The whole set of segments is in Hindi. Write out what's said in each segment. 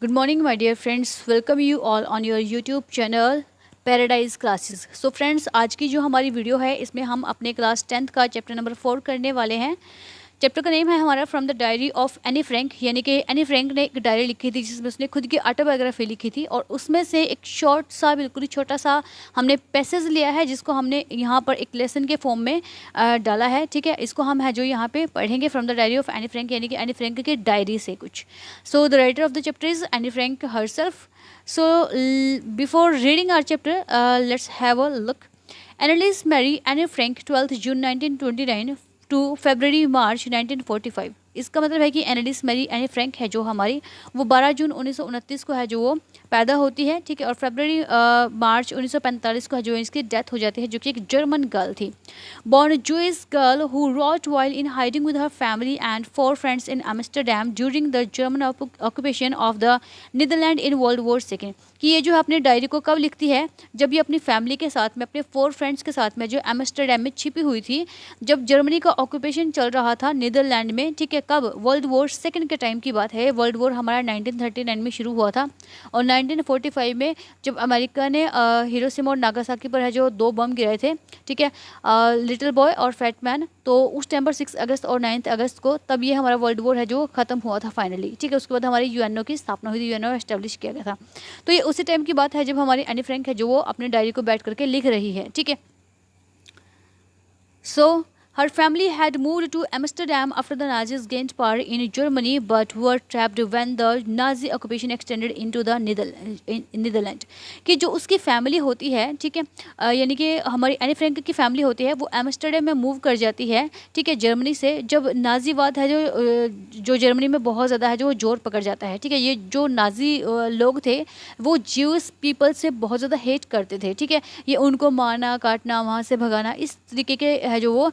Good morning, my dear friends. Welcome you all on your YouTube channel paradise classes. So friends, आज की जो हमारी वीडियो है इसमें हम अपने क्लास 10th का चैप्टर नंबर 4 करने वाले हैं। चैप्टर का नेम है हमारा from the diary of Anne Frank, यानी कि एनी फ्रैंक ने एक डायरी लिखी थी जिसमें उसने खुद की ऑटोबायोग्राफी लिखी थी और उसमें से एक शॉर्ट सा बिल्कुल ही छोटा सा हमने पैसेज लिया है जिसको हमने यहाँ पर एक लेसन के फॉर्म में डाला है। ठीक है, इसको हम है जो यहाँ पे पढ़ेंगे from the diary of Anne Frank, यानी कि एनी फ्रैंक की डायरी से कुछ। So the writer of the chapter is Anne Frank herself. So, before reading our chapter, let's have a look. Anneliese Mary Anne Frank, 12th June 1929 to February March 1945। इसका मतलब है कि एनेलिस मैरी एनी फ्रैंक है जो हमारी, वो 12 जून 1929 को है जो वो पैदा होती है। ठीक है, और फरवरी मार्च 1945 को है जो इसकी डेथ हो जाती है, जो कि एक जर्मन गर्ल थी। Born Jewish girl who wrote while in hiding with her family and 4 friends in Amsterdam during the German occupation of the Netherland in world war second. कि ये जो है अपनी डायरी को कब लिखती है, जब ये अपनी फैमिली के साथ में, अपने 4 फ्रेंड्स के साथ में जो एम्स्टरडैम में छिपी हुई थी, जब जर्मनी का ऑक्यूपेशन चल रहा था नीदरलैंड में। ठीक है, कब? वर्ल्ड वॉर सेकंड के टाइम की बात है। वर्ल्ड वॉर हमारा 1939 में शुरू हुआ था और 1945 में जब अमेरिका ने हिरोशिमा और नागासाकी पर है जो 2 बम गिराए थे। ठीक है, लिटिल बॉय और फैट मैन, तो उस टाइम पर 6 अगस्त और 9 अगस्त को तब ये हमारा वर्ल्ड वॉर है जो ख़त्म हुआ था फाइनली। ठीक है, उसके बाद हमारी यूएनओ की स्थापना हुई थी, यूएनओ एस्टेब्लिश किया गया था। तो ये उसी टाइम की बात है जब हमारी एनी फ्रैंक है जो वो अपनी डायरी को बैठ करके लिख रही है। ठीक है, सो her family had moved to Amsterdam after the Nazis gained power in Germany but were trapped when the Nazi occupation extended into the Netherlands। कि जो उसकी फैमिली होती है, ठीक है, यानी कि हमारी एनी फ्रैंक की फैमिली होती है, वो एम्स्टर्डम में मूव कर जाती है। ठीक है, जर्मनी से जब नाजीवाद है जो जर्मनी में बहुत ज़्यादा है जो जोर पकड़ जाता है। ठीक है, ये जो नाजी लोग थे वो ज्यूस पीपल से बहुत ज़्यादा हेट करते थे। ठीक है, ये उनको मारना काटना, वहाँ से भगाना, इस तरीके के है जो वो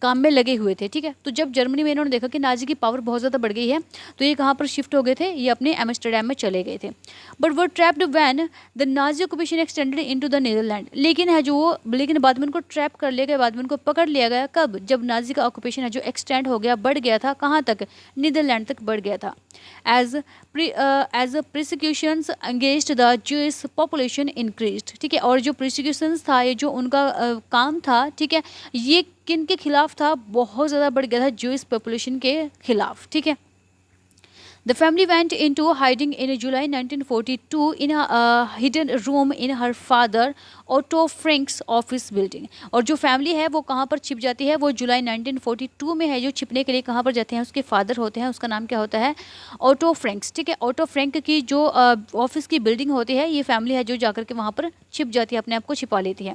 काम में लगे हुए थे। ठीक है, तो जब जर्मनी में इन्होंने देखा कि नाजी की पावर बहुत ज़्यादा बढ़ गई है, तो ये कहाँ पर शिफ्ट हो गए थे, ये अपने एम्स्टर्डम में चले गए थे। बट वो trapped when the Nazi occupation extended into the Netherland. लेकिन बाद में उनको ट्रैप कर लिया गया, बाद में उनको पकड़ लिया गया। कब? जब नाजी का ऑक्यूपेशन है जो एक्सटेंड हो गया, बढ़ गया था, कहाँ तक? नीदरलैंड तक बढ़ गया था। As prosecutions against the Jewish population increased. ठीक है, और जो प्रोसिक्यूशंस था, ये जो उनका काम था, ठीक है, ये किन के खिलाफ था? बहुत ज़्यादा बढ़ गया था ज्यूइश पॉपुलेशन के खिलाफ। ठीक है, The family went into hiding in July 1942 in a hidden room in her father Otto Frank's office building। और जो फैमिली है वो कहाँ पर छिप जाती है? वो जुलाई 1942 में है जो छिपने के लिए कहाँ पर जाते हैं? उसके फादर होते हैं, उसका नाम क्या होता है? Auto Franks. ठीक है, ऑटो फ्रैंक की जो ऑफिस की बिल्डिंग होती है, ये फैमिली है जो जाकर के वहाँ पर छिप जाती है, अपने आप को छिपा लेती है।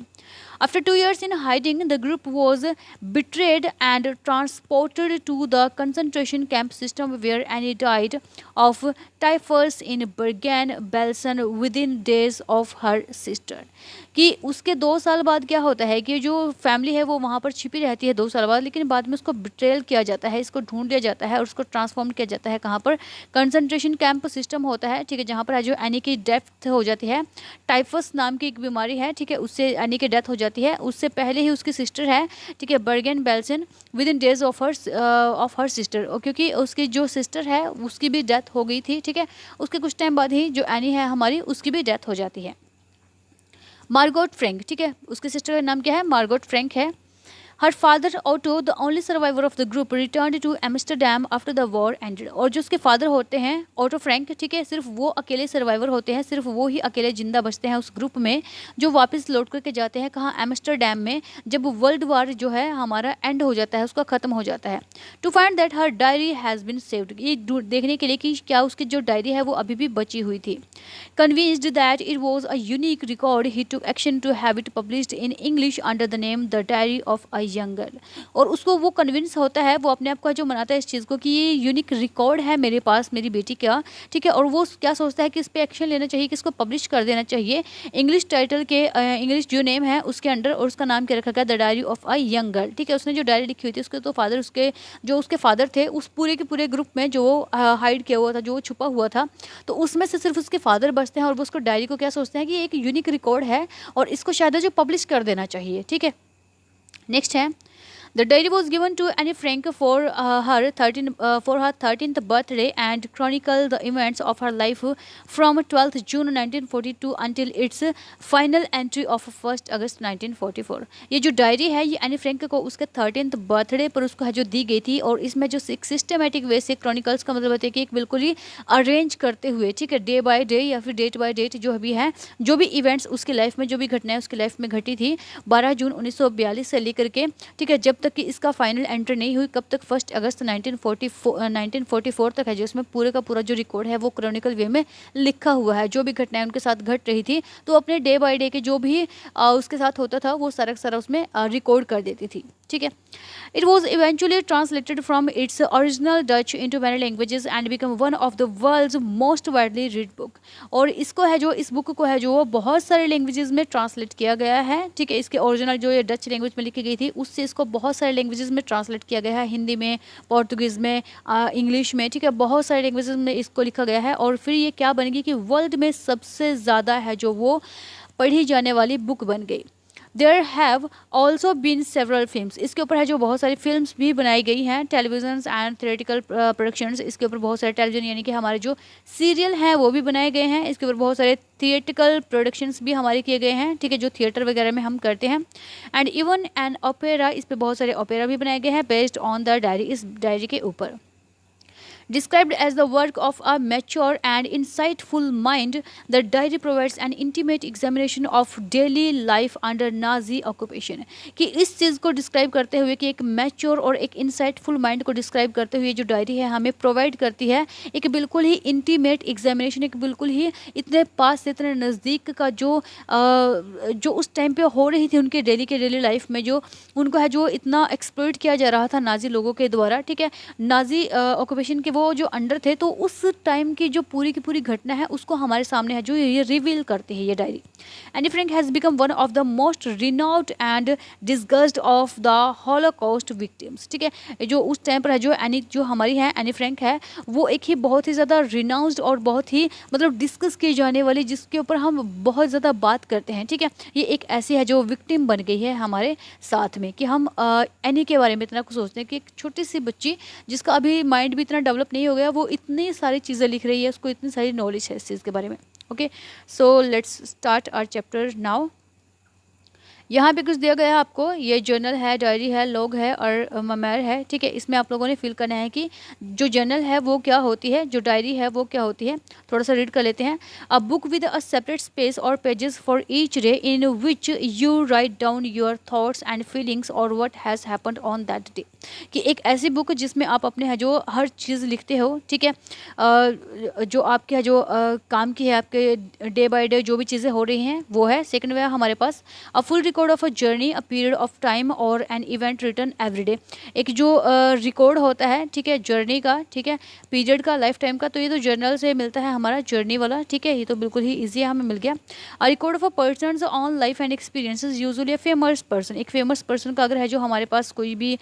After 2 years in hiding, the group was betrayed and transported to the concentration camp system where Annie died of typhus in Bergen-Belsen within days of her sister। कि उसके 2 साल बाद क्या होता है कि जो फैमिली है वो वहाँ पर छिपी रहती है 2 साल बाद, लेकिन बाद में उसको बिट्रेल किया जाता है, इसको ढूंढ लिया जाता है और उसको ट्रांसफॉर्म किया जाता है कहाँ पर? कंसंट्रेशन कैंप सिस्टम होता है। ठीक है, जहाँ पर जो एनी की डेथ हो जाती है, टाइफस नाम की एक बीमारी है। ठीक है, उससे एनी की डेथ हो जाती है। उससे पहले ही उसकी सिस्टर है, ठीक है, Bergen Belsen, within days of her sister, क्योंकि उसकी जो सिस्टर है उसकी भी डेथ हो गई थी। ठीक है, उसके कुछ टाइम बाद ही जो एनी है हमारी, उसकी भी डेथ हो जाती है। मार्गोट फ्रैंक, ठीक है, उसकी सिस्टर का नाम क्या है? मार्गोट फ्रैंक है। Her father Otto, the only survivor of the group, return to Amsterdam after the war ended. और जो उसके फादर होते हैं ऑटो फ्रैंक, ठीक है, सिर्फ वो अकेले सर्वाइवर होते हैं, सिर्फ वो ही अकेले जिंदा बचते हैं उस ग्रुप में, जो वापस लौट करके जाते हैं कहाँ? एम्स्टरडैम में, जब वर्ल्ड वार जो है हमारा एंड हो जाता है, उसका ख़त्म हो जाता है। To find that her diary has been saved, ये देखने के लिए कि क्या उसकी जो डायरी है वो अभी भी बची हुई थी। Convinced that it was a unique record, he took action to have it published in English under the name The Diary of a Young Girl। और उसको वो कन्विंस होता है, वो अपने आप का जो मनाता है इस चीज़ को कि ये यूनिक रिकॉर्ड है मेरे पास, मेरी बेटी का। ठीक है, और वो क्या सोचता है कि इस पर एक्शन लेना चाहिए, कि इसको पब्लिश कर देना चाहिए इंग्लिश टाइटल के, इंग्लिश जो नेम है उसके अंडर, और उसका नाम क्या रखा गया? The diary of a young girl. ठीक है, उसने जो डायरी लिखी हुई थी उसके तो फादर, उसके फादर थे उस पूरे के पूरे ग्रुप में जो हाइड किया हुआ था, जो छुपा हुआ था, तो उसमें से सिर्फ उसके फादर बचते हैं और वो उसको डायरी को क्या सोचते हैं कि ये एक यूनिक रिकॉर्ड है और इसको शायद जो पब्लिश कर देना चाहिए। ठीक है, नेक्स्ट है The diary was given to Anne Frank for her 13th birthday and chronicled the events of her life from 12th June 1942 until its final entry of 1st August 1944. ये जो डायरी है ये एनी फ्रैंक को उसके 13th बर्थडे पर उसको है जो दी गई थी, और इसमें जो सिस्टमेटिक वे से क्रॉनिकल्स का मतलब होता है कि एक बिल्कुल ही अरेंज करते हुए, ठीक है, डे बाय डे या फिर डेट बाय डेट जो भी है, जो भी इवेंट्स उसकी लाइफ में, जो भी घटनाएं उसकी लाइफ में घटी थी 12 जून 1942 से लेकर के, ठीक है, जब तक कि इसका फाइनल एंट्री नहीं हुई, कब तक 1 अगस्त 1944 तक है, जो इसमें पूरे का पूरा जो रिकॉर्ड है वो क्रॉनिकल वे में लिखा हुआ है, जो भी घटनाएं उनके साथ घट रही थी, तो अपने डे बाय डे के जो भी उसके साथ होता था वो सारा सारा उसमें रिकॉर्ड कर देती थी, ठीक है। It was eventually translated from its original Dutch into many languages and become one of the world's most widely read book. और इसको है जो, इस बुक को है जो बहुत सारे लैंग्वेजेस में ट्रांसलेट किया गया है, ठीक है। इसके ओरिजिनल जो ये डच लैंग्वेज में लिखी गई थी उससे इसको बहुत सारे लैंग्वेजेस में ट्रांसलेट किया गया है, हिंदी में, पोर्तुगीज़ में, इंग्लिश में, ठीक है, बहुत सारे लैंग्वेजेस में इसको लिखा गया है। और फिर ये क्या बनेगी कि वर्ल्ड में सबसे ज़्यादा है जो वो पढ़ी जाने वाली बुक बन गई। There have also been several films, इसके ऊपर है जो बहुत सारी फिल्म्स भी बनाई गई हैं, टेलीविजन एंड थिएटिकल प्रोडक्शंस, इसके ऊपर बहुत सारे टेलीविजन यानी कि हमारे जो सीरियल हैं वो भी बनाए गए हैं, इसके ऊपर बहुत सारे थिएटिकल प्रोडक्शंस भी हमारे किए गए हैं, ठीक है, जो थिएटर वगैरह में हम करते हैं। एंड इवन एन ओपेरा, इस पर बहुत सारे ओपेरा भी बनाए गए हैं बेस्ड ऑन द डायरी, इस डायरी के ऊपर। Described as the work of a mature and insightful mind, the diary provides an intimate examination of daily life under Nazi occupation. कि इस चीज़ को डिस्क्राइब करते हुए कि एक मैच्योर और एक इंसाइटफुल माइंड को डिस्क्राइब करते हुए जो डायरी है हमें प्रोवाइड करती है एक बिल्कुल ही इंटीमेट एग्जामिनेशन, एक बिल्कुल ही इतने पास से इतने नज़दीक का जो उस टाइम पे हो रही थी उनके डेली के डेली लाइफ में, जो उनको है जो इतना एक्सप्लॉइट किया जा रहा था नाजी लोगों के द्वारा, ठीक है, नाजी ऑक्यूपेशन के वो जो अंडर थे, तो उस टाइम की जो पूरी की पूरी घटना है उसको हमारे सामने है जो ये रिवील करती है ये डायरी। Anne Frank has become one of the most renowned and discussed of the Holocaust victims, ठीक है, जो उस टाइम पर है जो हमारी है एनी फ्रैंक है वो एक ही बहुत ही ज़्यादा रिनाउंस्ड और बहुत ही मतलब डिस्कस की जाने वाली, जिसके ऊपर हम बहुत ज़्यादा बात करते हैं, ठीक है, ये एक ऐसी है जो विक्टिम बन गई है हमारे साथ में, कि हम एनी के बारे में इतना कुछ सोचते हैं कि एक छोटी सी बच्ची जिसका अभी माइंड भी इतना डेवलप नहीं हो गया, वो इतनी सारी चीज़ें लिख रही है, उसको इतनी सारी नॉलेज है इस चीज़ के बारे में। Okay, so let's start our chapter now. यहाँ पे कुछ दिया गया है आपको, ये जर्नल है, डायरी है, लॉग है और मेमोयर है, ठीक है। इसमें आप लोगों ने फिल करना है कि जो जर्नल है वो क्या होती है, जो डायरी है वो क्या होती है। थोड़ा सा रीड कर लेते हैं। A book with a separate space और pages for each day in which you write down your thoughts and feelings और what has happened on that day, कि एक ऐसी बुक जिसमें आप अपने है जो हर चीज़ लिखते हो, ठीक है, जो आपके है जो काम की है, आपके डे बाय डे जो भी चीज़ें हो रही हैं वो है। सेकंड वे हमारे पास a full record of a journey, a period of time और an event written every day, एक जो रिकॉर्ड होता है, ठीक है, जर्नी का, ठीक है, पीरियड का, लाइफ टाइम का, तो ये तो जर्नल से मिलता है हमारा जर्नी वाला, ठीक है, ये तो बिल्कुल ही ईजी है, हमें मिल गया। A record of a person on life and experiences, usually a famous person, एक फेमस पर्सन का अगर है जो हमारे पास कोई भी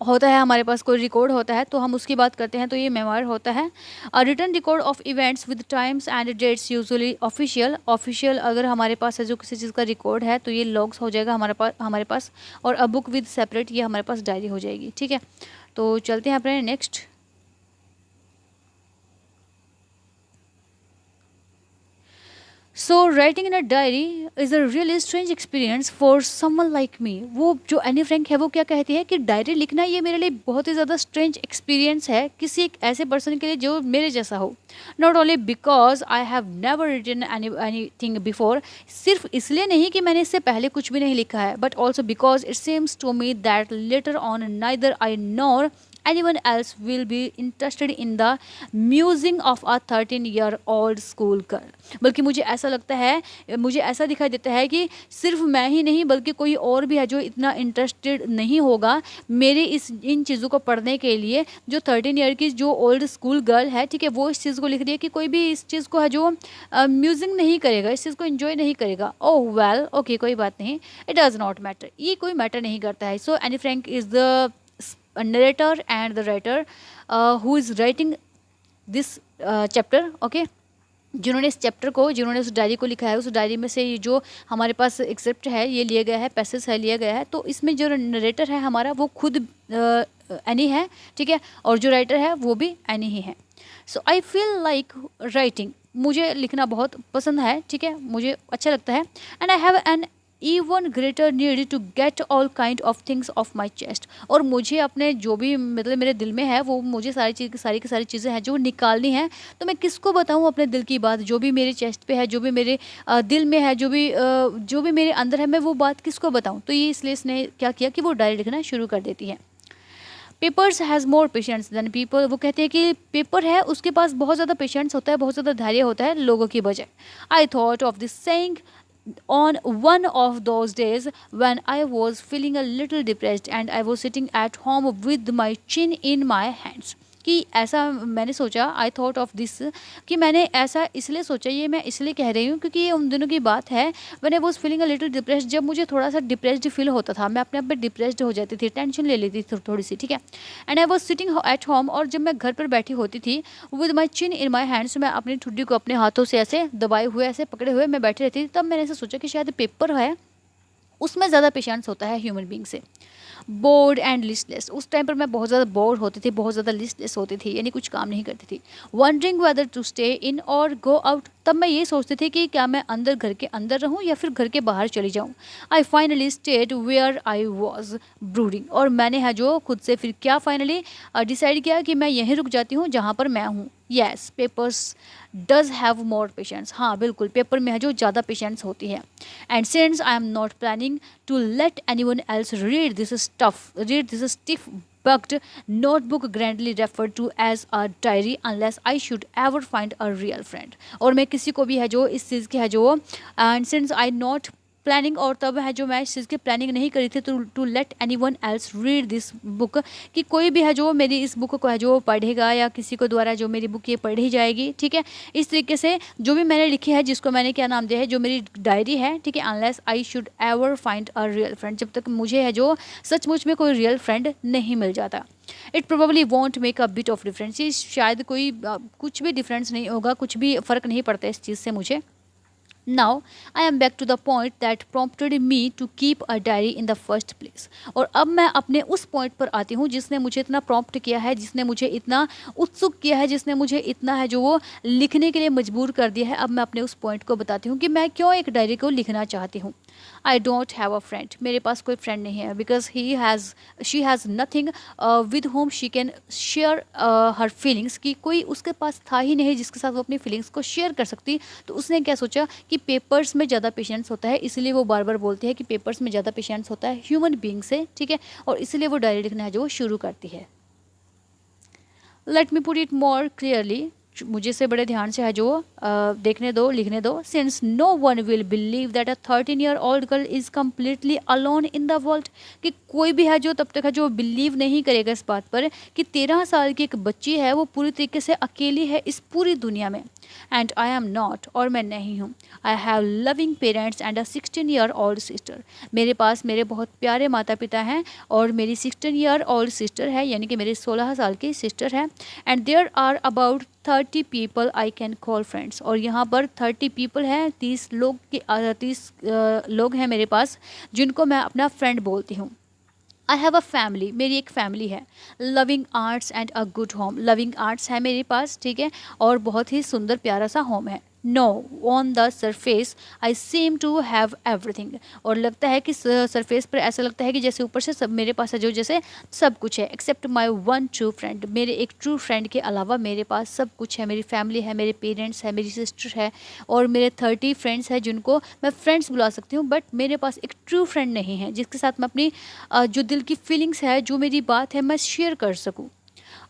होता है, हमारे पास कोई रिकॉर्ड होता है तो हम उसकी बात करते हैं, तो ये मेमोयर होता है। A written record of events with times and dates, usually official अगर हमारे पास है जो किसी चीज़ का रिकॉर्ड है तो ये लॉग्स हो जाएगा हमारे पास। और अ बुक विद सेपरेट, ये हमारे पास डायरी हो जाएगी, ठीक है। तो चलते हैं अपने next. So writing in a diary is a really strange experience for someone like me. वो जो एनी फ्रैंक है वो क्या कहती है कि डायरी लिखना ये मेरे लिए बहुत ही ज़्यादा स्ट्रेंज एक्सपीरियंस है किसी एक ऐसे पर्सन के लिए जो मेरे जैसा हो। Not only because I have never written anything before, सिर्फ इसलिए नहीं कि मैंने इससे पहले कुछ भी नहीं लिखा है, but also because it seems to me that later on neither I nor anyone else will be interested in the musing of a 13-year-old school girl। बल्कि मुझे ऐसा लगता है, मुझे ऐसा दिखाई देता है कि सिर्फ मैं ही नहीं बल्कि कोई और भी है जो इतना इंटरेस्टेड नहीं होगा मेरे इन चीज़ों को पढ़ने के लिए। जो 13 ईयर की जो ओल्ड स्कूल गर्ल है, ठीक है, वो इस चीज़ को लिख रही है कि कोई भी इस चीज़ को है जो म्यूजिंग नहीं करेगा, इस चीज़ को इन्जॉय नहीं करेगा। ओह वेल, ओके, कोई बात नहीं, इट डज़ नॉट मैटर, ये कोई मैटर नहीं करता है। So Anne Frank is the narrator and the writer who is writing this chapter, okay। जिन्होंने इस चैप्टर को, जिन्होंने उस डायरी को लिखा है, उस डायरी में से ये जो हमारे पास एक्सेप्ट है ये लिया गया है, पैसेज है लिया गया है। तो इसमें जो नरेटर है हमारा वो खुद एनी है, ठीक है, और जो राइटर है वो भी एनी ही है। सो आई फील लाइक राइटिंग, मुझे लिखना बहुत पसंद है, ठीक है, मुझे अच्छा लगता है। And I have an even greater need to get all kind of things off my chest, और मुझे अपने जो भी मतलब मेरे दिल में है वो मुझे सारी की सारी चीज़ें हैं जो निकालनी है। तो मैं किसको बताऊँ अपने दिल की बात, जो भी मेरे चेस्ट पे है, जो भी मेरे दिल में है, जो भी मेरे अंदर है, मैं वो बात किसको बताऊँ। तो ये इसलिए इसने क्या किया कि वो डायरी लिखना शुरू कर देती है। Papers has more patience than people, वो कहते हैं कि पेपर है उसके पास बहुत ज़्यादा पेशेंस होता है, बहुत ज़्यादा धैर्य होता है लोगों की बजाय। I thought of this saying on one of those days when I was feeling a little depressed and I was sitting at home with my chin in my hands, कि ऐसा मैंने सोचा, आई थॉट ऑफ दिस, कि मैंने ऐसा इसलिए सोचा, ये मैं इसलिए कह रही हूँ क्योंकि ये उन दिनों की बात है when I was feeling a little depressed, जब मुझे थोड़ा सा डिप्रेस्ड फील होता था, मैं अपने आप में डिप्रेस्ड हो जाती थी, टेंशन ले लेती थी थोड़ी सी, ठीक है। And I was sitting at home, और जब मैं घर पर बैठी होती थी with my chin in my hands, मैं अपनी ठुड्डी को अपने हाथों से ऐसे दबाए हुए, ऐसे पकड़े हुए मैं बैठी रहती थी, तब मैंने ऐसे सोचा कि शायद पेपर है उसमें ज़्यादा पेशेंस होता है ह्यूमन बींग से। बोर्ड एंड लिस्टलेस, उस टाइम पर मैं बहुत ज़्यादा बोर्ड होती थी, बहुत ज़्यादा लिस्टलेस होती थी, यानी कुछ काम नहीं करती थी। Wondering whether to stay in or go out, तब मैं ये सोचती थी कि क्या मैं अंदर घर के अंदर रहूं या फिर घर के बाहर चली जाऊं। I finally stayed where I was brooding, और मैंने है जो खुद से फिर क्या फाइनली डिसाइड किया कि मैं यहीं रुक जाती हूँ जहाँ पर मैं हूँ। Yes, papers does have more patience, हाँ बिल्कुल, पेपर में है जो ज़्यादा पेशेंस होती है। And since I am not planning to let anyone else read this stiff bugged notebook grandly referred to as a diary unless I should ever find a real friend, और मैं किसी को भी है जो इस चीज़ की है जो and since I not planning, और तब है जो मैं इस चीज़ की प्लानिंग नहीं करी थी to let anyone else read this book, कि कोई भी है जो मेरी इस बुक को है जो पढ़ेगा या किसी को द्वारा जो मेरी बुक ये पढ़ी जाएगी, ठीक है। इस तरीके से जो भी मैंने लिखी है, जिसको मैंने क्या नाम दिया है, जो मेरी डायरी है, ठीक है, unless I should ever find a real friend, जब तक मुझे है जो सचमुच में कोई रियल फ्रेंड नहीं मिल जाता। It probably want make a bit of difference, शायद कोई कुछ भी डिफरेंस नहीं होगा, कुछ भी फ़र्क नहीं पड़ता इस चीज़ से मुझे। Now I am back to the point that prompted me to keep a diary in the first place, और अब मैं अपने उस पॉइंट पर आती हूँ जिसने मुझे इतना प्रॉम्प्ट किया है, जिसने मुझे इतना उत्सुक किया है, जिसने मुझे इतना है जो वो लिखने के लिए मजबूर कर दिया है। अब मैं अपने उस पॉइंट को बताती हूँ कि मैं क्यों एक डायरी को लिखना चाहती हूँ। I don't have a friend, मेरे पास कोई फ्रेंड नहीं है, because she has nothing with home she can share her feelings, कि कोई उसके पास था ही नहीं जिसके साथ वो अपनी फीलिंग्स को शेयर कर सकती। तो उसने क्या सोचा कि पेपर्स में ज़्यादा पेशेंस होता है, इसलिए वो बार बार बोलती है कि पेपर्स में ज़्यादा पेशेंस होता है ह्यूमन बींग से, ठीक है, और इसलिए वो डायरी लिखना है जो वो शुरू करती है। Let me put it more clearly, मुझे से बड़े ध्यान से है जो देखने दो, लिखने दो। Since no one will believe that a 13-year-old girl is completely alone in the world, कि कोई भी है जो तब तक है जो बिलीव नहीं करेगा इस बात पर कि 13 साल की एक बच्ची है वो पूरी तरीके से अकेली है इस पूरी दुनिया में। एंड आई एम नॉट, और मैं नहीं हूँ। I have loving parents and a 16-year-old sister, मेरे पास मेरे बहुत प्यारे माता पिता हैं और मेरी 16-year-old सिस्टर है, यानी कि मेरी 16 साल की सिस्टर है। And there are about 30 people I can call friends, और यहाँ पर 30 पीपल हैं, 30 लोग के 30 लोग हैं मेरे पास जिनको मैं अपना फ्रेंड बोलती हूँ। आई हैव अ फैमिली, मेरी एक फैमिली है। Loving arts and a good home, loving arts है मेरे पास, ठीक है, और बहुत ही सुंदर प्यारा सा होम है। No, on the surface I seem to have everything, और लगता है कि सरफेस पर ऐसा लगता है कि जैसे ऊपर से सब मेरे पास है जो जैसे सब कुछ है, except my one true friend, मेरे एक ट्रू फ्रेंड के अलावा मेरे पास सब कुछ है। मेरी फैमिली है, मेरे पेरेंट्स है, मेरी सिस्टर है, और मेरे 30 फ्रेंड्स हैं जिनको मैं फ्रेंड्स बुला सकती हूँ, बट मेरे पास एक ट्रू फ्रेंड नहीं है जिसके साथ मैं अपनी जो दिल की फीलिंग्स है, जो मेरी बात है, मैं शेयर कर सकूँ।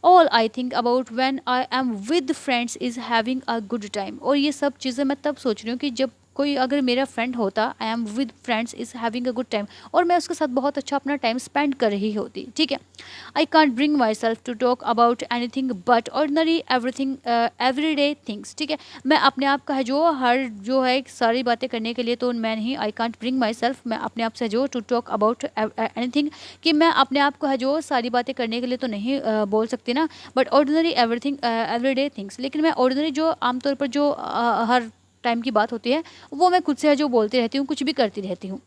All I think about when I am with friends is having a good time, और ये सब चीज़ें मैं तब सोच रही हूँ कि जब कोई अगर मेरा फ्रेंड होता, I am with friends is having a good time, और मैं उसके साथ बहुत अच्छा अपना टाइम स्पेंड कर रही होती, ठीक है। I can't bring myself to talk about anything but ordinary everything everyday things, ठीक है। मैं अपने आप का है जो हर जो है सारी बातें करने के लिए तो मैं नहीं, आई कॉन्ट ब्रिंग माई सेल्फ, मैं अपने आप से जो टू टॉक अबाउट एनीथिंग, कि मैं अपने आप को है जो सारी बातें करने के लिए तो नहीं बोल सकती ना, but ordinary everything everyday things, लेकिन मैं ऑर्डिनरी जो आमतौर पर जो हर टाइम की बात होती है वो मैं खुद से है जो बोलती रहती हूँ, कुछ भी करती रहती हूँ।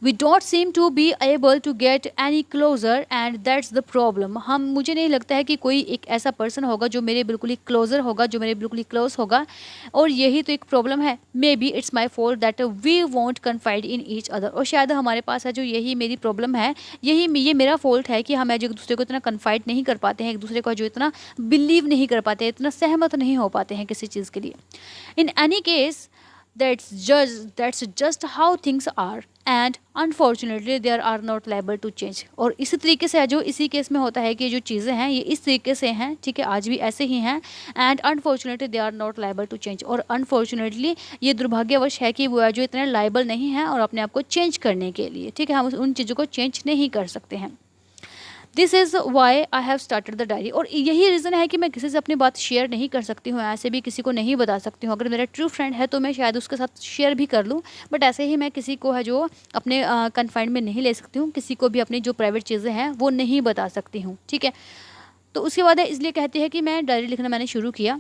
We don't seem to be able to get any closer and that's the problem. हम मुझे नहीं लगता है कि कोई एक ऐसा पर्सन होगा जो मेरे बिल्कुल ही क्लोजर होगा, जो मेरे बिल्कुल ही क्लोज होगा, और यही तो एक प्रॉब्लम है। Maybe it's my fault that we won't confide in each other, और शायद हमारे पास है जो यही मेरी प्रॉब्लम है, यही ये मेरा फॉल्ट है कि हम एक दूसरे को इतना कन्फाइड नहीं कर पाते हैं, एक दूसरे को जो इतना बिलीव नहीं कर पाते, इतना सहमत नहीं हो पाते हैं किसी चीज़ के लिए। In any case that's just how things are and unfortunately they are not liable to change। और इसी तरीके से जो इसी केस में होता है कि जो चीज़ें हैं ये इस तरीके से हैं, ठीक है, आज भी ऐसे ही हैं, and unfortunately they are not liable to change, और अनफॉर्चुनेटली ये दुर्भाग्यवश है कि वो जो इतने लाइबल नहीं है और अपने आप को चेंज करने के लिए, ठीक है, हम उन चीज़ों को चेंज नहीं कर सकते हैं। This is why I have started the diary, और यही रीज़न है कि मैं किसी से अपनी बात शेयर नहीं कर सकती हूँ, ऐसे भी किसी को नहीं बता सकती हूँ। अगर मेरा ट्रू फ्रेंड है तो मैं शायद उसके साथ शेयर भी कर लूँ, बट ऐसे ही मैं किसी को है जो अपने कन्फाइंड में नहीं ले सकती हूँ, किसी को भी अपनी जो प्राइवेट चीज़ें हैं वो नहीं बता सकती हूँ, ठीक है। तो उसके बाद इसलिए कहती है कि मैं डायरी लिखना मैंने शुरू किया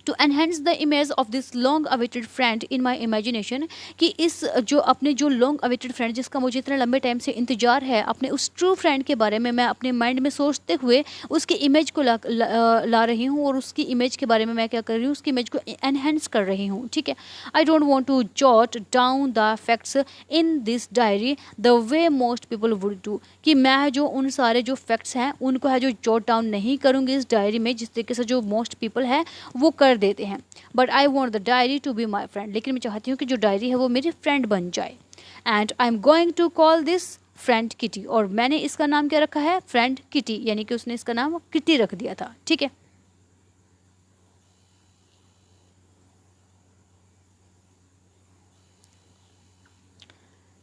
to enhance the image of this long awaited friend in my imagination, कि इस जो अपने जो लॉन्ग अवेटेड फ्रेंड जिसका मुझे इतने लंबे टाइम से इंतजार है, अपने उस ट्रू फ्रेंड के बारे में मैं अपने माइंड में सोचते हुए उसकी इमेज को ला रही हूँ, और उसकी इमेज के बारे में मैं क्या कर रही हूँ, उसकी इमेज को एनहेंस कर रही हूँ, ठीक है। I don't want to jot down the facts in this diary the way most people would do, कि मैं जो उन सारे जो फैक्ट्स हैं उनको है जो जॉट डाउन नहीं करूँगी इस डायरी में, जिस तरीके से जो मोस्ट पीपल है वो कर देते हैं। But I want the diary to be my friend, लेकिन मैं चाहती हूँ कि जो डायरी है वो मेरी फ्रेंड बन जाए। And I am going to call this friend Kitty, और मैंने इसका नाम क्या रखा है, फ्रेंड किटी, यानी कि उसने इसका नाम किटी रख दिया था, ठीक है।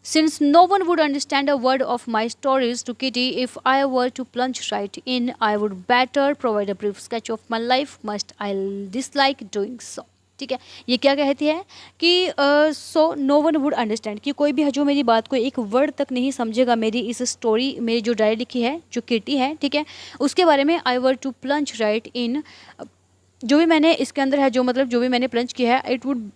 Since no one would understand a word of my stories to Kitty if I were to plunge right in, I would better provide a brief sketch of my life. Must I dislike doing so? ठीक है, ये क्या कहती है कि so no one would understand, कि कोई भी है जो मेरी बात को एक वर्ड तक नहीं समझेगा मेरी इस स्टोरी, मेरी जो डायरी लिखी है जो किटी है, ठीक है, उसके बारे में। आई वर टू प्लंज राइट इन, जो भी मैंने इसके अंदर है जो मतलब जो भी मैंने प्लंज किया है, it would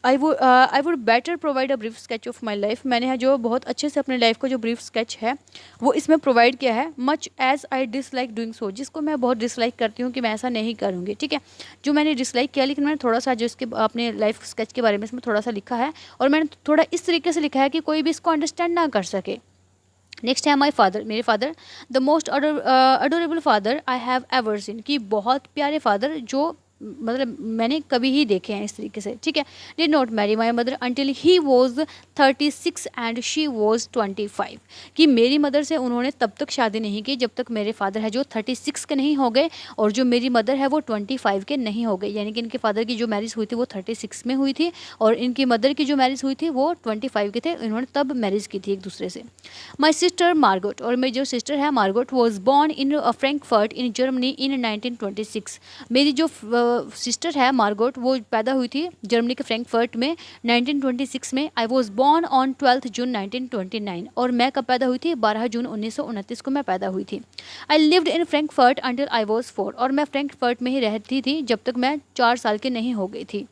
I would better provide a brief sketch of my life, मैंने है जो बहुत अच्छे से अपने लाइफ का जो ब्रीफ स्केच है वो इसमें प्रोवाइड किया है। Much as I dislike doing so, जिसको मैं बहुत डिसलाइक करती हूँ कि मैं ऐसा नहीं करूँगी, ठीक है, जो मैंने डिसलाइक किया, लेकिन मैंने थोड़ा सा जो इसके अपने लाइफ स्केच के बारे में इसमें थोड़ा सा लिखा है, और मैंने थोड़ा इस तरीके से लिखा है कि कोई भी इसको अंडरस्टैंड ना कर सके। नेक्स्ट है माई फादर, मेरे father, the most adorable father I have ever seen, कि बहुत प्यारे फादर जो मतलब मैंने कभी ही देखे हैं इस तरीके से, ठीक है। Did not marry my mother until he was 36 and she was 25, कि मेरी मदर से उन्होंने तब तक शादी नहीं की जब तक मेरे फादर है जो 36 के नहीं हो गए, और जो मेरी मदर है वो 25 के नहीं हो गए, यानी कि इनके फादर की जो मैरिज हुई थी वो 36 में हुई थी, और इनकी मदर की जो मैरिज हुई थी वो 25 के थे, इन्होंने तब मैरिज की थी एक दूसरे से। माई सिस्टर मार्गोट, और मेरी जो सिस्टर है Margot was born in Frankfurt in Germany in 1926, मेरी जो सिस्टर है मार्गोट वो पैदा हुई थी जर्मनी के फ्रैंकफर्ट में 1926 में। आई वॉज बॉर्न ऑन 12 जून 1929, और मैं कब पैदा हुई थी, 12 जून 1929 को मैं पैदा हुई थी। I lived in Frankfurt until I was 4, और मैं फ्रैंकफर्ट में ही रहती थी जब तक मैं 4 साल की नहीं हो गई थी।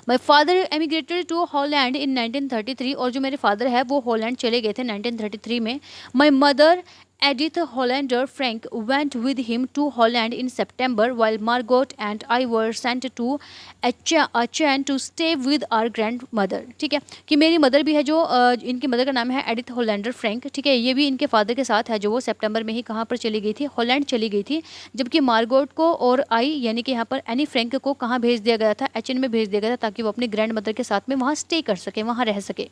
माई फादर एमिग्रेटेड टू हॉलैंड इन 1933, और जो मेरे फादर है वो हॉलैंड चले गए थे 1933 में। My mother Edith Hollander Frank went with him to Holland in September, while Margot and I were sent to Aachen to stay with our grandmother, ठीक है, कि मेरी मदर भी है जो इनकी मदर का नाम है एडिथ होलैंडर फ्रैंक, ठीक है, ये भी इनके फादर के साथ है जो वो सितंबर में ही कहाँ पर चली गई थी, हॉलैंड चली गई थी, जबकि मार्गोट को और आई यानी कि यहाँ पर एनी फ्रैंक को कहाँ भेज दिया गया था, एचएन में भेज दिया गया था, ताकि वो अपनी ग्रैंड मदर के साथ में वहाँ स्टे कर सके, वहाँ रह सके।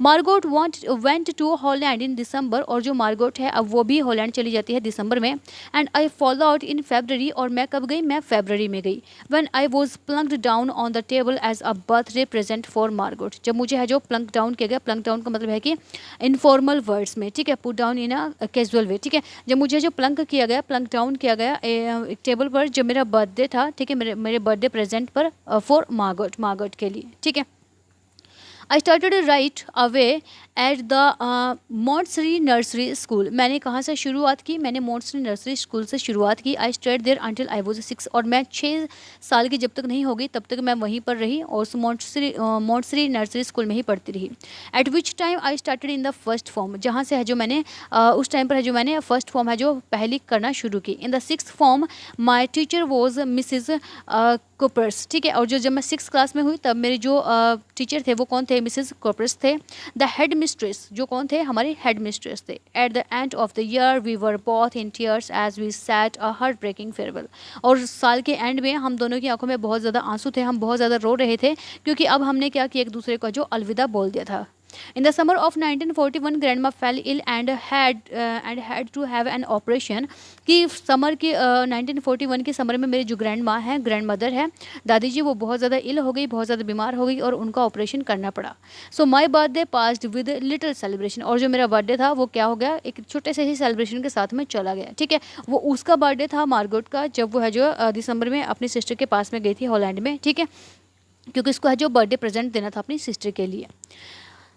मार्गोट वेंट टू हॉलैंड इन दिसंबर, और जो मार्गोट है अब वो भी हॉलैंड चली जाती है दिसंबर में। And I follow out in February, और मैं कब गई, मैं फेब्रवरी में गई। When I was plonked down on the table as a birthday present for Margot, जब मुझे है जो प्लंक डाउन किया गया, प्लंक डाउन का मतलब है कि इनफॉर्मल वर्ड्स में, ठीक है, put down in a casual way, ठीक है, जब मुझे जो प्लंक किया गया, प्लंक डाउन किया गया एक टेबल पर, जब मेरा बर्थडे था, ठीक है, मेरे बर्थडे प्रेजेंट पर फॉर मार्गोट, मार्गोट के लिए, ठीक है। I started right away at the Montessori nursery school, मैंने कहाँ से शुरुआत की, मैंने मोंटसरी नर्सरी स्कूल से शुरुआत की। I stayed there until I was 6, और मैं 6 साल की जब तक नहीं होगी तब तक मैं वहीं पर रही और उस मोंटसरी नर्सरी स्कूल में ही पढ़ती रही। Eight which time I started in the first form, जहाँ से है जो मैंने उस टाइम पर है जो मैंने फर्स्ट फॉर्म है जो पहली करना शुरू की। In the 6th form my teacher was Mrs Kuperus, ठीक है, और जब मैं 6th क्लास में हुई तब मेरे जो टीचर थे वो कौन थे, मिसेस कोपर्स थे। द हेड मिस्ट्रेस, जो कौन थे, हमारे हेड मिस्ट्रेस थे। At the end of the year we were both in tears as we sat a heartbreaking farewell, और साल के एंड में हम दोनों की आंखों में बहुत ज़्यादा आंसू थे, हम बहुत ज़्यादा रो रहे थे, क्योंकि अब हमने क्या किया, एक दूसरे को जो अलविदा बोल दिया था। In the summer of 1941, grandma fell ill and had to have an operation. कि समर की 1941 के समर में मेरी जो ग्रैंड माँ है, ग्रैंड मदर है, दादी जी, वो बहुत ज़्यादा इल हो गई, बहुत ज़्यादा बीमार हो गई और उनका ऑपरेशन करना पड़ा। So my birthday passed with little celebration, और जो मेरा बर्थडे था वो क्या हो गया, एक छोटे से ही सेलिब्रेशन के साथ में चला गया, ठीक है। वो उसका बर्थडे था मार्गोट का, जब वो है जो दिसंबर में अपनी सिस्टर के पास में गई थी हॉलैंड में, ठीक है, क्योंकि इसको है जो बर्थडे प्रेजेंट देना था अपनी सिस्टर के लिए।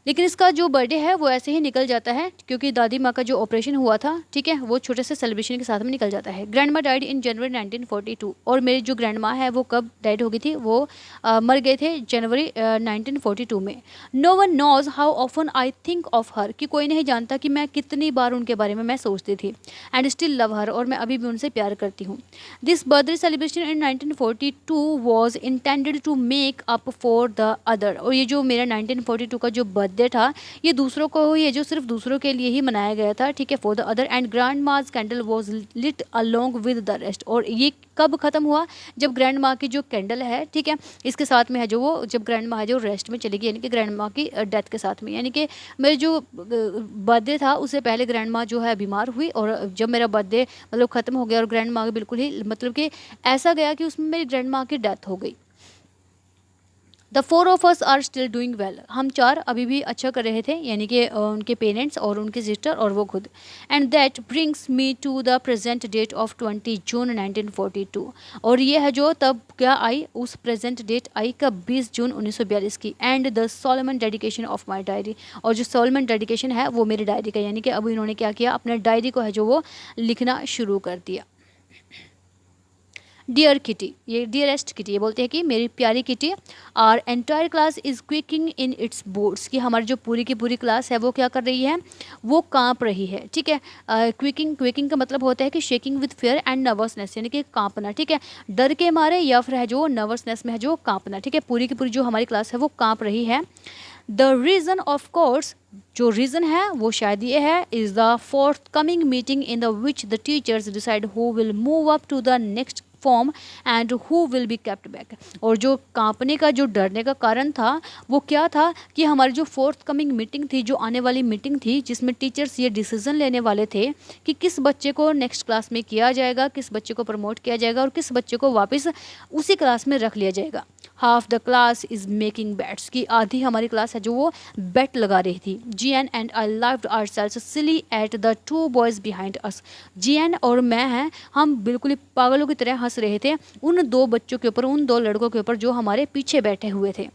लेकिन इसका जो बर्थडे है वो ऐसे ही निकल जाता है, क्योंकि दादी माँ का जो ऑपरेशन हुआ था, ठीक है, वो छोटे से सेलिब्रेशन के साथ में निकल जाता है। ग्रैंड माँ डाइड इन जनवरी 1942, और मेरी जो ग्रैंड माँ है वो कब डाइड हो गई थी, वो मर गए थे जनवरी 1942 में। No one knows how often I think of her, कि कोई नहीं जानता कि मैं कितनी बार उनके बारे में मैं सोचती थी। एंड स्टिल लव हर, और मैं अभी भी उनसे प्यार करती हूँ। This birthday celebration in 1942 was intended to make up for the other, और ये जो मेरा 1942 का जो बर्थडे था ये दूसरों को, ये जो सिर्फ दूसरों के लिए ही मनाया गया था, ठीक है, for the other. And grandma's candle was lit along with the rest, और ये कब खत्म हुआ, जब ग्रैंड माँ की जो कैंडल है, ठीक है, इसके साथ में है जो वो, जब ग्रैंड माँ है जो रेस्ट में चली गई, यानी कि ग्रैंड माँ की डेथ के साथ में, यानी कि मेरे जो बर्थडे था उससे पहले ग्रैंड माँ जो है बीमार हुई, और जब मेरा बर्थडे मतलब ख़त्म हो गया और ग्रैंड माँ बिल्कुल ही मतलब कि ऐसा गया कि उसमें मेरी ग्रैंड माँ की डेथ हो गई। The 4 of us are still doing well, हम 4 अभी भी अच्छा कर रहे थे, यानी कि उनके पेरेंट्स और उनकी सिस्टर और वो खुद। And that brings me to the present date of 20 June 1942, और ये है जो तब क्या आई, उस प्रेजेंट डेट आई कब, 20 जून 1942 की। And the Solomon dedication of my diary, और जो सोलमन डेडिकेशन है वो मेरी डायरी का, यानी कि अब इन्होंने क्या किया, अपने डायरी को है जो वो लिखना शुरू कर दिया। डियर किटी, ये डियरेस्ट किटी, ये बोलते हैं कि मेरी प्यारी kitty. Our entire class is क्विकिंग in its boards, कि हमारी जो पूरी की पूरी क्लास है वो क्या कर रही है, वो कांप रही है, ठीक है। क्विकिंग का मतलब होता है कि shaking with fear and nervousness, यानी कि कांपना, ठीक है, डर के मारे या फिर है जो नर्वसनेस में है जो कांपना, ठीक है, पूरी की पूरी जो हमारी क्लास है वो कांप रही है। द रीज़न ऑफ कोर्स, जो रीज़न है वो शायद ये है, is the fourth coming meeting in the which the teachers decide who will move up to the next form and who will be kept back. और जो कांपने का, जो डरने का कारण था वो क्या था, कि हमारी जो फोर्थ कमिंग मीटिंग थी, जो आने वाली मीटिंग थी, जिसमें टीचर्स ये डिसीजन लेने वाले थे कि किस बच्चे को नेक्स्ट क्लास में किया जाएगा, किस बच्चे को प्रमोट किया जाएगा और किस बच्चे को वापस उसी क्लास में रख लिया जाएगा। Half the class is making bets, की आधी हमारी क्लास है जो वो बेट लगा रही थी। G N and I loved ourselves silly at the 2 boys behind us, G N और मैं हैं, हम बिल्कुल ही पागलों की तरह हंस रहे थे उन 2 बच्चों के ऊपर, उन 2 लड़कों के ऊपर जो हमारे पीछे बैठे हुए थे।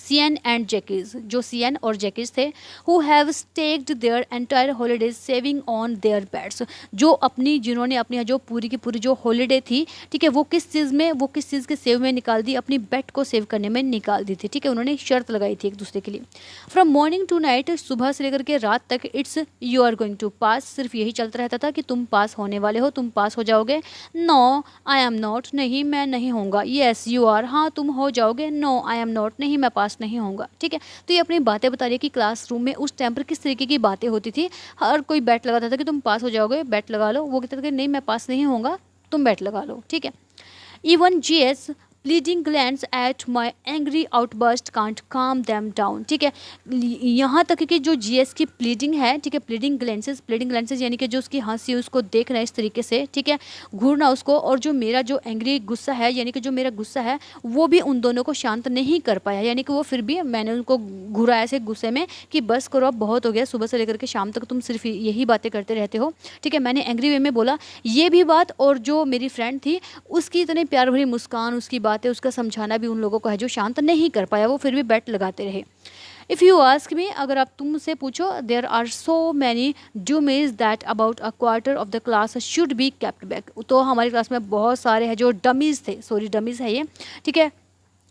सीएन एंड जैकीज, जो सीएन और जैकीज थे, who have staked their entire holidays saving on their bets, जो अपनी, जिन्होंने अपनी जो पूरी की पूरी जो हॉलीडे थी, ठीक है, वो किस चीज़ में, वो किस चीज़ के सेव में निकाल दी, अपनी बेट को सेव करने में निकाल दी थी, ठीक है, उन्होंने शर्त लगाई थी एक दूसरे के लिए। फ्रॉम मॉर्निंग टू नाइट, सुबह से लेकर के रात तक, it's you are going to pass, सिर्फ यही चलता रहता था कि तुम पास होने वाले हो, तुम पास हो जाओगे। नो आई एम नॉट, नहीं मैं नहीं होऊंगा। येस यू आर, हाँ तुम हो जाओगे। नो आई एम नॉट, नहीं मैं पास नहीं होऊंगा, ठीक है। तो ये अपनी बातें बता रही है कि क्लासरूम में उस टाइम पर किस तरीके की बातें होती थी। हर कोई बैट लगाता था कि तुम पास हो जाओगे, बैट लगा लो, वो कहते थे कि नहीं मैं पास नहीं होऊंगा, तुम बैट लगा लो, ठीक है। Even GS pleading glans at my angry outburst can't काम दैम डाउन। ठीक है, यहाँ तक कि जो जीएस की प्लीडिंग है, ठीक है, प्लीडिंग ग्लैंसेस यानी कि जो उसकी हंसी है उसको देखना इस तरीके से, ठीक है, घूरना उसको, और जो मेरा जो एंग्री गुस्सा है यानी कि जो मेरा गुस्सा है वो भी उन दोनों को शांत नहीं कर पाया, यानी कि वो फिर भी मैंने उनको घुराया ऐसे गुस्से में कि बस करो अब बहुत हो गया, सुबह से लेकर के शाम तक तुम सिर्फ यही बातें करते रहते हो। ठीक है, मैंने एंग्री वे में बोला ये भी बात, और जो मेरी फ्रेंड थी उसकी इतनी प्यार भरी मुस्कान, उसकी बातें, उसका समझाना भी उन लोगों को है जो शांत नहीं कर पाया, वो फिर भी बैट लगाते रहे। इफ़ यू आस्क मी, अगर आप तुमसे पूछो, there are so many dummies that about a quarter of the class should be kept back. तो हमारी क्लास में बहुत सारे हैं जो डमीज़ थे, सॉरी डमीज़ है ये, ठीक है,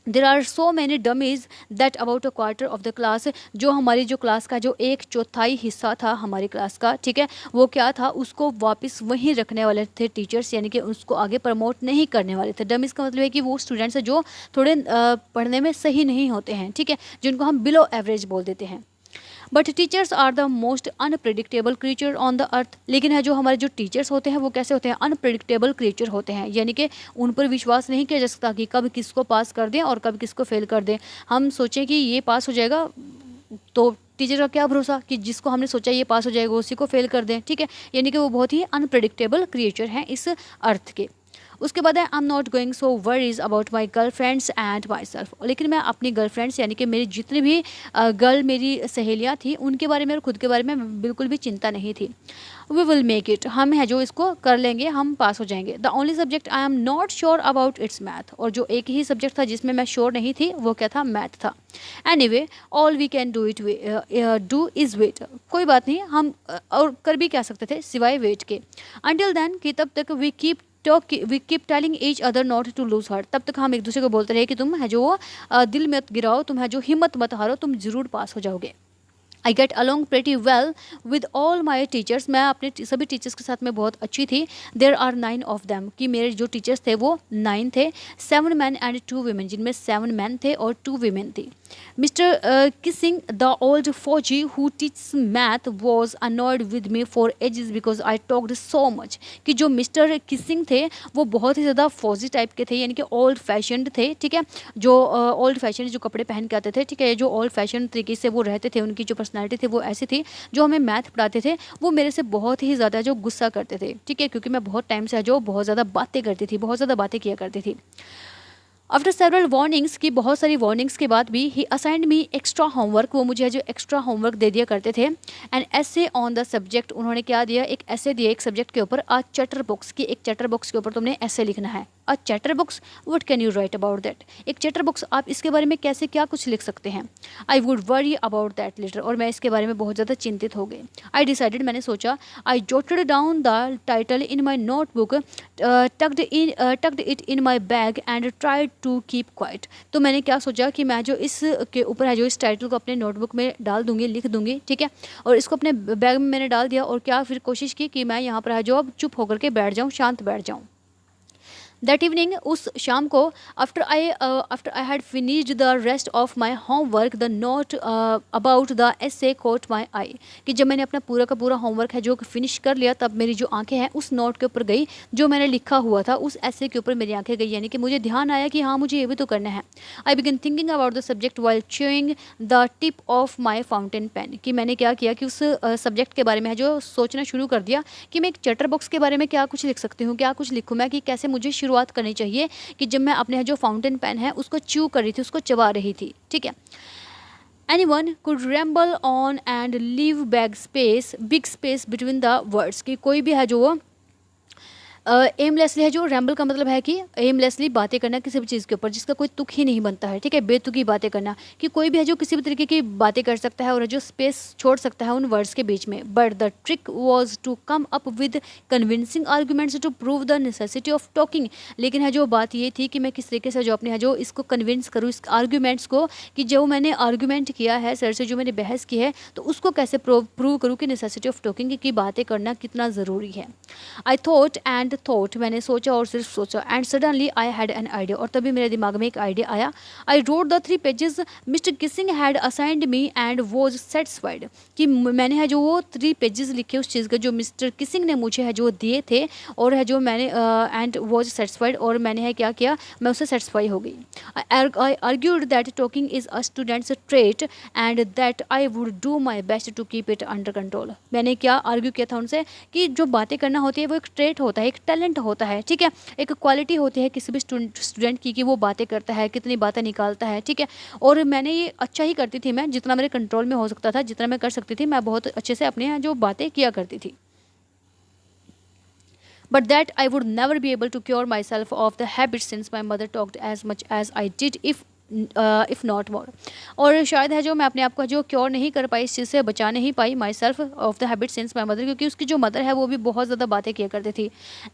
there are so many dummies that about a quarter of the class, जो हमारी जो क्लास का जो 1/4 हिस्सा था हमारी क्लास का, ठीक है, वो क्या था, उसको वापस वहीं रखने वाले थे टीचर्स, यानी कि उसको आगे प्रमोट नहीं करने वाले थे। डमीज़ का मतलब है कि वो स्टूडेंट्स हैं जो थोड़े पढ़ने में सही नहीं होते हैं, ठीक है, जिनको हम बिलो एवरेज बोल देते हैं। But teachers are the most unpredictable creature on the earth. लेकिन है जो हमारे जो टीचर्स होते हैं वो कैसे होते हैं, अनप्रिडिक्टेबल क्रीचर होते हैं, यानी कि उन पर विश्वास नहीं किया जा सकता कि कब किसको पास कर दें और कब किसको फेल कर दें। हम सोचें कि ये पास हो जाएगा तो टीचर का क्या भरोसा कि जिसको हमने सोचा ये पास हो जाएगा उसी को फेल कर दें, ठीक है, यानी कि वो बहुत ही अनप्रिडिक्टेबल क्रिएचर हैं इस अर्थ के। उसके बाद है आई am not going so worries about my girl friends and my self. लेकिन मैं अपनी गर्ल फ्रेंड्स यानी कि मेरी जितनी भी गर्ल मेरी सहेलियाँ थी उनके बारे में और खुद के बारे में बिल्कुल भी चिंता नहीं थी। वी विल मेक इट, हम है जो इसको कर लेंगे, हम पास हो जाएंगे। The only subject I am not sure about it's math, और जो एक ही सब्जेक्ट था जिसमें मैं श्योर नहीं थी वो क्या था, मैथ था। Anyway all we can do is wait, कोई बात नहीं, हम और कर भी क्या सकते थे सिवाय वेट के। अंटिल देन कि तब तक we keep telling each other not to lose heart, तब तक हम एक दूसरे को बोलते रहे कि तुम है जो दिल मत गिराओ, तुम है जो हिम्मत मत हारो, तुम जरूर पास हो जाओगे। I get along pretty well with all my teachers, मैं अपने सभी टीचर्स के साथ में बहुत अच्छी थी। देर आर 9 ऑफ देम, कि मेरे जो टीचर्स थे वो 9 थे, 7 मैन एंड 2 वीमेन, जिनमें 7 मैन थे और 2 वीमेन थी। मिस्टर किसिंग द ओल्ड फौजी who teach math was annoyed with me for ages because I talked so much, कि जो मिस्टर किसिंग थे वो बहुत ही ज़्यादा फौजी टाइप के थे, यानी कि ओल्ड फैशनड थे, ठीक है, जो ओल्ड फैशन जो कपड़े पहन के आते थे, ठीक है, जो ओल्ड फैशन तरीके से वो रहते थे, उनकी जो पर्सनैलिटी थी वो ऐसी थी। जो हमें मैथ पढ़ाते थे वो मेरे से बहुत ही ज़्यादा जो गुस्सा करते थे, ठीक है, क्योंकि मैं बहुत टाइम से जो बहुत ज़्यादा बातें करती थी, बहुत ज़्यादा बातें किया करती थी। आफ्टर सेवरल वार्निंग्स, की बहुत सारी वार्निंग्स के बाद भी, ही असाइंड मी एक्स्ट्रा होमवर्क, वो मुझे जो एक्स्ट्रा होमवर्क दे दिया करते थे। एंड ऐसे ऑन द सब्जेक्ट, उन्होंने क्या दिया, एक ऐसे दिया एक सब्जेक्ट के ऊपर, आ चैटर बॉक्स की, एक चैटर बॉक्स के ऊपर तुमने ऐसे लिखना है। A chatter box, what can you write about that, एक चैटर बॉक्स, आप इसके बारे में कैसे क्या कुछ लिख सकते हैं। I would worry about that later, और मैं इसके बारे में बहुत ज़्यादा चिंतित हो गई। आई डिसाइडेड, मैंने सोचा, I jotted down the title in my notebook, tucked it in my bag and tried to keep quiet. तो मैंने क्या सोचा कि मैं जो इस के ऊपर है जो इस टाइटल को अपने नोटबुक में डाल दूंगी, लिख दूंगी, ठीक है, और इसको अपने बैग में मैंने डाल दिया, और क्या फिर कोशिश की कि मैं यहाँ पर है जो अब चुप होकर के बैठ जाऊँ, शांत बैठ जाऊँ। दैट इवनिंग, उस शाम को, after I had finished the rest of my homework, the note about the essay caught my eye, कि जब मैंने अपना पूरा का पूरा होमवर्क है जो फिनिश कर लिया, तब मेरी जो आंखें हैं उस नोट के ऊपर गई, जो मैंने लिखा हुआ था उस ऐसे के ऊपर मेरी आंखें गई, यानी कि मुझे ध्यान आया कि हाँ मुझे ये भी तो करना है। I began thinking about the subject while chewing the tip of my fountain pen, कि मैंने क्या किया कि उस सब्जेक्ट के बारे में है जो सोचना शुरू कर दिया कि मैं एक चैटर बॉक्स के बारे में क्या कुछ लिख सकती हूँ, क्या कुछ लिखूँ मैं, कि कैसे मुझे शुरुआत करनी चाहिए, कि जब मैं अपने जो फाउंटेन पेन है उसको च्यू कर रही थी, उसको चबा रही थी, ठीक है। Anyone could ramble on and leave big space between the words, कि कोई भी है जो वो एमलेसली है, जो रैम्बल का मतलब है कि एमलेसली बातें करना किसी भी चीज़ के ऊपर जिसका कोई तुक ही नहीं बनता है, ठीक है, बेतुकी बातें करना, कि कोई भी है जो किसी भी तरीके की बातें कर सकता है और जो स्पेस छोड़ सकता है उन वर्ड्स के बीच में। But the trick was to come up with convincing arguments to prove the necessity of talking, लेकिन है जो बात ये थी कि मैं किस तरीके से जो अपने है जो इसको कन्विंस करूँ, इस आर्ग्यूमेंट्स को, कि जो मैंने आर्ग्यूमेंट किया है सर से, जो मैंने बहस की है, तो उसको कैसे प्रूव करूँ कि नेसेसिटी ऑफ टॉकिंग की बातें करना कितना ज़रूरी है। I thought and and thought, मैंने सोचा और सिर्फ सोचा, and suddenly I had an idea, और तभी मेरे दिमाग में एक आइडिया आया। I wrote the 3 pages mister Keesing had assigned me and was satisfied, कि मैंने है जो वो 3 पेजेस लिखे उस चीज़ के जो मिस्टर किसिंग ने मुझे है जो दिए थे, और है जो मैंने एंड वॉज सेटिस्फाइड, और मैंने है क्या किया, मैं उससे सेटिस्फाई हो गई। I argued that talking is a student's trait and that I would do my best to keep it under control. मैंने क्या आर्ग्यू किया था उनसे कि जो बातें करना होती है वो एक ट्रेट होता है, एक टैलेंट होता है, ठीक है, एक क्वालिटी होती है किसी भी स्टूडेंट की, कि वो बातें करता है, कितनी बातें निकालता है, ठीक है। और मैंने ये अच्छा ही करती थी, मैं जितना मेरे कंट्रोल में हो सकता था, जितना मैं कर सकती थी, मैं बहुत अच्छे से अपने जो बातें किया करती थी। But that I would never be able to cure myself of the habit since my mother talked as much as I did, if not more. और शायद है जो मैं अपने आप को जो क्योर नहीं कर पाई, इस चीज़ से बचा नहीं पाई, myself of the habit since my mother, क्योंकि उसकी जो मदर है वो भी बहुत ज़्यादा बातें किया करती थी।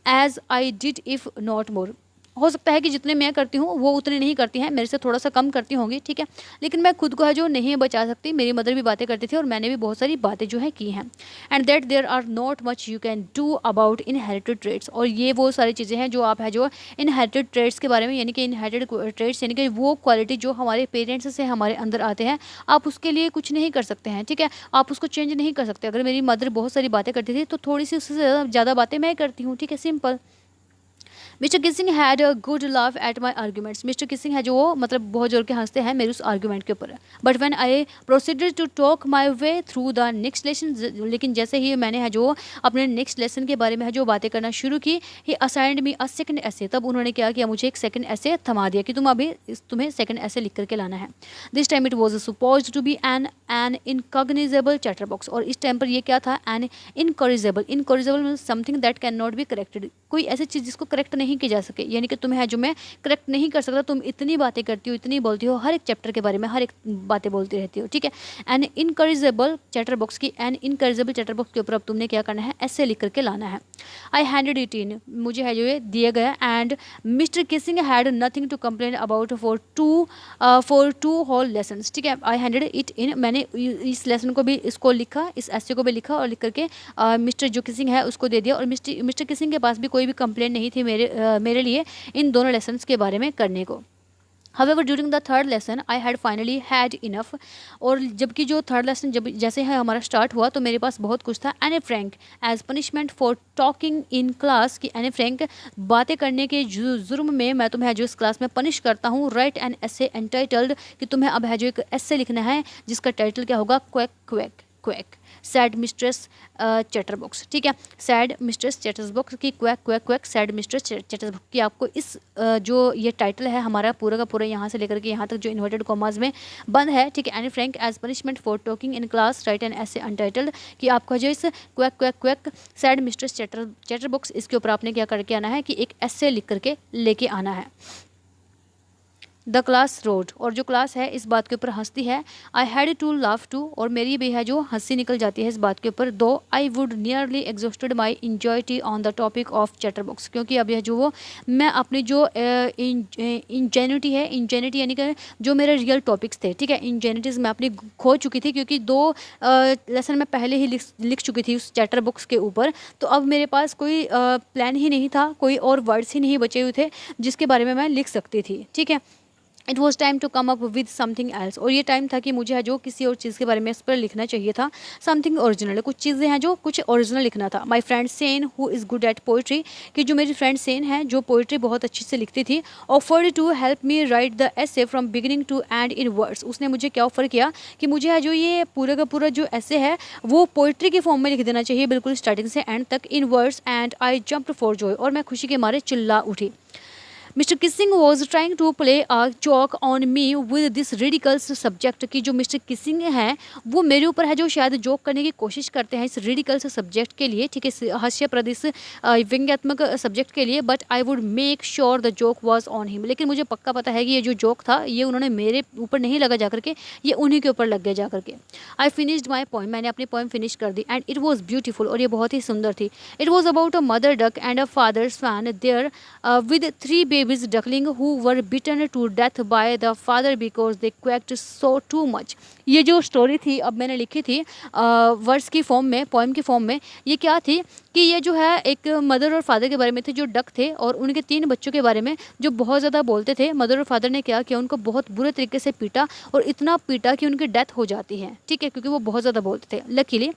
As I did if not more, हो सकता है कि जितने मैं करती हूँ वो उतने नहीं करती हैं, मेरे से थोड़ा सा कम करती होंगी, ठीक है, लेकिन मैं खुद को है जो नहीं बचा सकती। मेरी मदर भी बातें करती थी और मैंने भी बहुत सारी बातें जो है की हैं। And that there are not much you can do about inherited trades, और ये वो सारी चीज़ें हैं जो आप है जो इनहेरिटेड ट्रेड्स के बारे में, यानी कि इनहेरिटेड ट्रेड्स यानी कि वो क्वालिटी जो हमारे पेरेंट्स से हमारे अंदर आते हैं, आप उसके लिए कुछ नहीं कर सकते हैं, ठीक है, आप उसको चेंज नहीं कर सकते। अगर मेरी मदर बहुत सारी बातें करती थी तो थोड़ी सी उससे ज़्यादा बातें मैं करती हूँ, ठीक है, simple. Mister Keesing had a good laugh at my arguments, mister Keesing है जो वो मतलब बहुत जोर के हंसते हैं मेरे उस आर्ग्यूमेंट के ऊपर। But when I proceeded to talk my way through the next lesson, लेकिन जैसे ही मैंने है जो अपने नेक्स्ट लेसन के बारे में है जो बातें करना शुरू की, ही असाइंड मी अ सेकंड ऐसे, तब उन्होंने क्या किया, मुझे एक सेकंड ऐसे थमा दिया कि तुम अभी तुम्हें सेकंड ऐसे लिख करके लाना है। This time it was suppose to be an incognizable chatter box, और इस टाइम पर ये क्या था, an incorrigible means something that can not be corrected, कोई ऐसी चीज़ जिसको करेक्ट नहीं की जा सके, यानी कि तुम्हें है जो मैं करेक्ट नहीं कर सकता, तुम इतनी बातें करती हो, इतनी बोलती हो, हर एक चैप्टर के बारे में हर एक बातें बोलती रहती हो, ठीक है। एन इनकरेजेबल चैटर बॉक्स की एन इनकरेजेबल चैटर बॉक्स के ऊपर अब तुमने क्या करना है, ऐसे लिख करके लाना है। आई हैंडेड इट इन, मुझे है जो ये दिया गया, and mister Keesing had nothing to complain about for two whole lesson, ठीक है। आई हैंडेड इट इन, मैंने इस लेसन को भी इसको लिखा, इस ऐसे को भी लिखा और लिख करके मिस्टर जो किसिंग है उसको दे दिया, और मिस्टर किसिंग के पास भी कोई भी कंप्लेंट नहीं थी मेरे लिए इन दोनों लेसन्स के बारे में करने को। However, during the third lesson, I had finally had enough, और जबकि जो थर्ड लेसन जब जैसे है हमारा स्टार्ट हुआ तो मेरे पास बहुत कुछ था। Anne Frank as punishment for talking in class, की एनी फ्रैंक बातें करने के जुर्म में मैं तुम्हें जो इस क्लास में पनिश करता हूँ। राइट एन एसे एंटाइटल्ड, कि तुम्हें अब है जो एक एसे लिखना है जिसका टाइटल क्या होगा, quack quack quack said mistress chatterbox, ठीक है, सैड मिस्ट्रेस चैटरबॉक्स की quack quack quack said mistress chatterbox की आपको इस जो ये टाइटल है हमारा पूरा का पूरा यहाँ से लेकर के यहाँ तक जो इन्वर्टेड कॉमास में बंद है, ठीक है। Anne Frank as punishment for talking in class write an essay untitled, कि आपका जो इस quack quack quack said mistress chatterbox इसके ऊपर आपने क्या करके आना है कि एक ऐसे लिख करके लेके आना है। द क्लास रोड, और जो क्लास है इस बात के ऊपर हंसती है। I had to laugh too, और मेरी भी है जो हंसी निकल जाती है इस बात के ऊपर। Though I would nearly exhausted my ingenuity on the topic of chatterbox, क्योंकि अब यह जो वो मैं अपनी जो इंजेनिटी है, इंजेनिटी यानी कि जो मेरे रियल टॉपिक्स थे, ठीक है, इंजेनिटीज़ मैं अपनी खो चुकी थी, क्योंकि 2 लेसन मैं पहले ही लिख चुकी थी उस चैटरबॉक्स के ऊपर। तो अब मेरे पास कोई प्लान ही नहीं था, कोई और वर्ड्स ही नहीं बचे हुए थे जिसके बारे में मैं लिख सकती थी, ठीक है। It was time to come up with something else, और ये टाइम था कि मुझे है जो किसी और चीज़ के बारे में इस पर लिखना चाहिए था। समथिंग ओरिजिनल, कुछ चीज़ें हैं जो कुछ ओरिजिनल लिखना था। My friend Sen who is good at poetry, कि जो मेरी फ्रेंड सेन है जो पोइट्री बहुत अच्छी से लिखती थी, offered to help me write the essay from beginning to end in words, उसने मुझे क्या ऑफर किया कि मुझे है जो ये पूरा का पूरा जो ऐसे है वो पोइट्री के फॉर्म में लिख देना चाहिए, बिल्कुल स्टार्टिंग से एंड तक in words, and I jumped for joy, और मैं खुशी के मारे चिल्ला उठी। Mr Keesing was trying to play a joke on me with this ridiculous subject, की जो मिस्टर किसिंग है वो मेरे ऊपर है जो शायद जोक करने की कोशिश करते हैं इस रिडिकल्स सब्जेक्ट के लिए, ठीक है, हास्यप्रद इस व्यंग्यात्मक सब्जेक्ट के लिए। But I would make sure the joke was on him, लेकिन मुझे पक्का पता है कि ये जो जोक था ये उन्होंने मेरे ऊपर नहीं लगा जा करके, ये उन्हीं के ऊपर लग गया जा करके। आई फिनिश्ड माई पोइम, मैंने अपनी पोइम फिनिश कर दी, एंड इट वॉज ब्यूटीफुल, और ये बहुत ही सुंदर थी। It was about a mother duck and a father swan there with 3 babies duckling who were beaten to death by the father because they quacked so too much। ये जो स्टोरी थी अब मैंने लिखी थी वर्ड्स की फॉर्म में, पोएम की फॉर्म में, ये क्या थी कि ये जो है एक मदर और फादर के बारे में थे जो डक थे और उनके 3 बच्चों के बारे में जो बहुत ज़्यादा बोलते थे। मदर और फादर ने क्या किया, उनको बहुत बुरे तरीके से पीटा और इतना पीटा कि उनकी डेथ हो जाती है, ठीक है, क्योंकि वो बहुत ज़्यादा बोलते थे। लकीली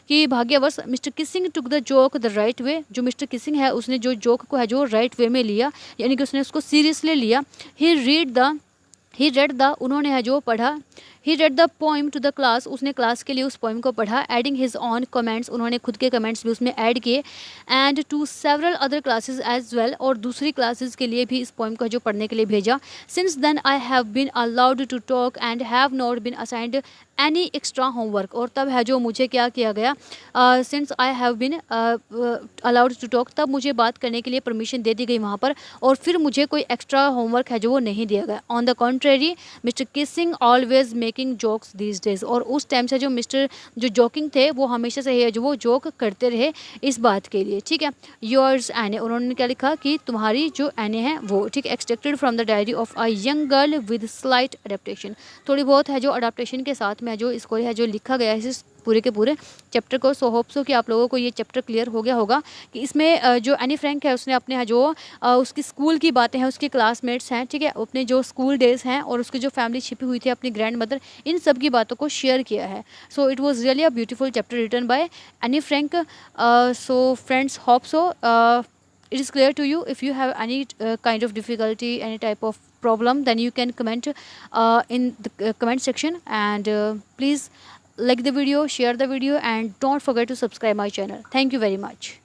कि भाग्यवश Mr Keesing took the joke the right way, जो मिस्टर किसिंग है उसने जो जोक को है जो राइट वे में लिया, यानी कि उसने उसको सीरियसली लिया। ही रेड द उन्होंने है जो पढ़ा, he read the poem to the class, उसने क्लास के लिए उस पोइम को पढ़ा। एडिंग हिज ऑन कमेंट्स, उन्होंने खुद के कमेंट्स भी उसमें ऐड किए। And to several other classes as well, और दूसरी क्लासेस के लिए भी इस पोइम को जो पढ़ने के लिए भेजा। Since then I have been allowed to talk and have not been assigned any extra homework, और तब है जो मुझे क्या किया गया, since I have been allowed to talk, तब मुझे बात करने के लिए परमिशन दे दी गई वहाँ पर, और फिर मुझे कोई एक्स्ट्रा होमवर्क है जो वो नहीं दिया गया। On the contrary mister Keesing always making jokes these days, और उस टाइम से जो मिस्टर जो जोकिंग थे वो हमेशा से है जो वो जोक करते रहे इस बात के लिए, ठीक है। योर्स एने, उन्होंने क्या लिखा कि तुम्हारी जो एने है वो, ठीक, extracted from the diary of a young girl with slight adaptation, थोड़ी बहुत है जो अडेप्टेशन के साथ में जो इसको है जो लिखा गया है इस पूरे के पूरे चैप्टर को। सो होप सो कि आप लोगों को ये चैप्टर क्लियर हो गया होगा कि इसमें जो एनी फ्रैंक है उसने अपने जो उसकी स्कूल की बातें हैं, उसके क्लासमेट्स हैं, ठीक है, अपने जो स्कूल डेज हैं और उसकी जो फैमिली छिपी हुई थी अपनी ग्रैंड मदर, इन सब की बातों को शेयर किया है। So it was really a beautiful chapter written by Anne Frank. So friends, hope so it is clear to you. If you have any kind of difficulty, any type of problem, then you can comment in the comment section, and please like the video, share the video, and don't forget to subscribe my channel. Thank you very much.